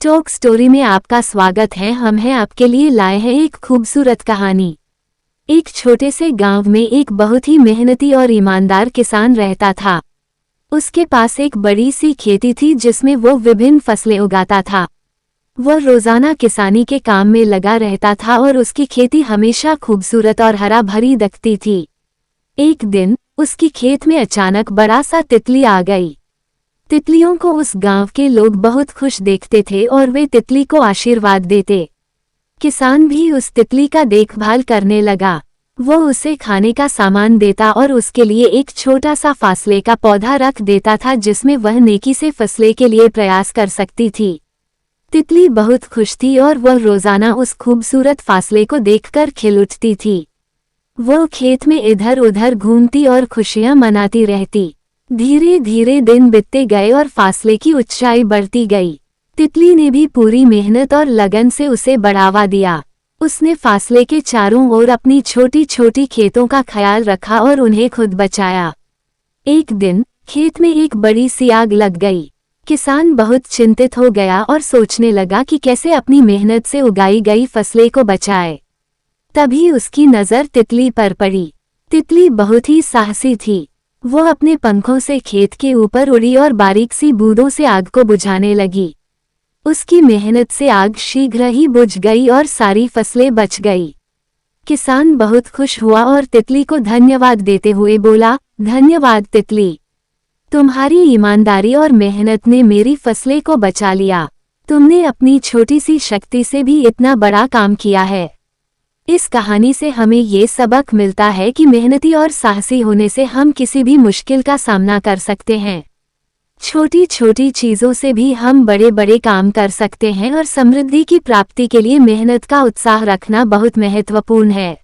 Talk story में आपका स्वागत है। हम हैं आपके लिए लाए हैं एक खूबसूरत कहानी। एक छोटे से गांव में एक बहुत ही मेहनती और ईमानदार किसान रहता था। उसके पास एक बड़ी सी खेती थी जिसमें वो विभिन्न फसलें उगाता था। वह रोजाना किसानी के काम में लगा रहता था और उसकी खेती हमेशा खूबसूरत और हरा भरी दिखती थी। एक दिन उसकी खेत में अचानक बड़ा सा तितली आ गई। तितलियों को उस गांव के लोग बहुत खुश देखते थे और वे तितली को आशीर्वाद देते। किसान भी उस तितली का देखभाल करने लगा। वो उसे खाने का सामान देता और उसके लिए एक छोटा सा फासले का पौधा रख देता था जिसमें वह नेकी से फसले के लिए प्रयास कर सकती थी। तितली बहुत खुश थी और वह रोजाना उस खूबसूरत फासले को देखकर खिल उठती थी। वो खेत में इधर उधर घूमती और खुशियां मनाती रहती। धीरे धीरे दिन बीतते गए और फासले की ऊंचाई बढ़ती गई। तितली ने भी पूरी मेहनत और लगन से उसे बढ़ावा दिया। उसने फासले के चारों ओर अपनी छोटी छोटी खेतों का ख्याल रखा और उन्हें खुद बचाया। एक दिन खेत में एक बड़ी सी आग लग गई। किसान बहुत चिंतित हो गया और सोचने लगा कि कैसे अपनी मेहनत से उगाई गई फसलें को बचाए। तभी उसकी नज़र तितली पर पड़ी। तितली बहुत ही साहसी थी। वो अपने पंखों से खेत के ऊपर उड़ी और बारीक सी बूंदों से आग को बुझाने लगी। उसकी मेहनत से आग शीघ्र ही बुझ गई और सारी फसलें बच गई। किसान बहुत खुश हुआ और तितली को धन्यवाद देते हुए बोला, धन्यवाद तितली, तुम्हारी ईमानदारी और मेहनत ने मेरी फसलें को बचा लिया। तुमने अपनी छोटी सी शक्ति से भी इतना बड़ा काम किया है। इस कहानी से हमें ये सबक मिलता है कि मेहनती और साहसी होने से हम किसी भी मुश्किल का सामना कर सकते हैं। छोटी छोटी चीज़ों से भी हम बड़े बड़े काम कर सकते हैं और समृद्धि की प्राप्ति के लिए मेहनत का उत्साह रखना बहुत महत्वपूर्ण है।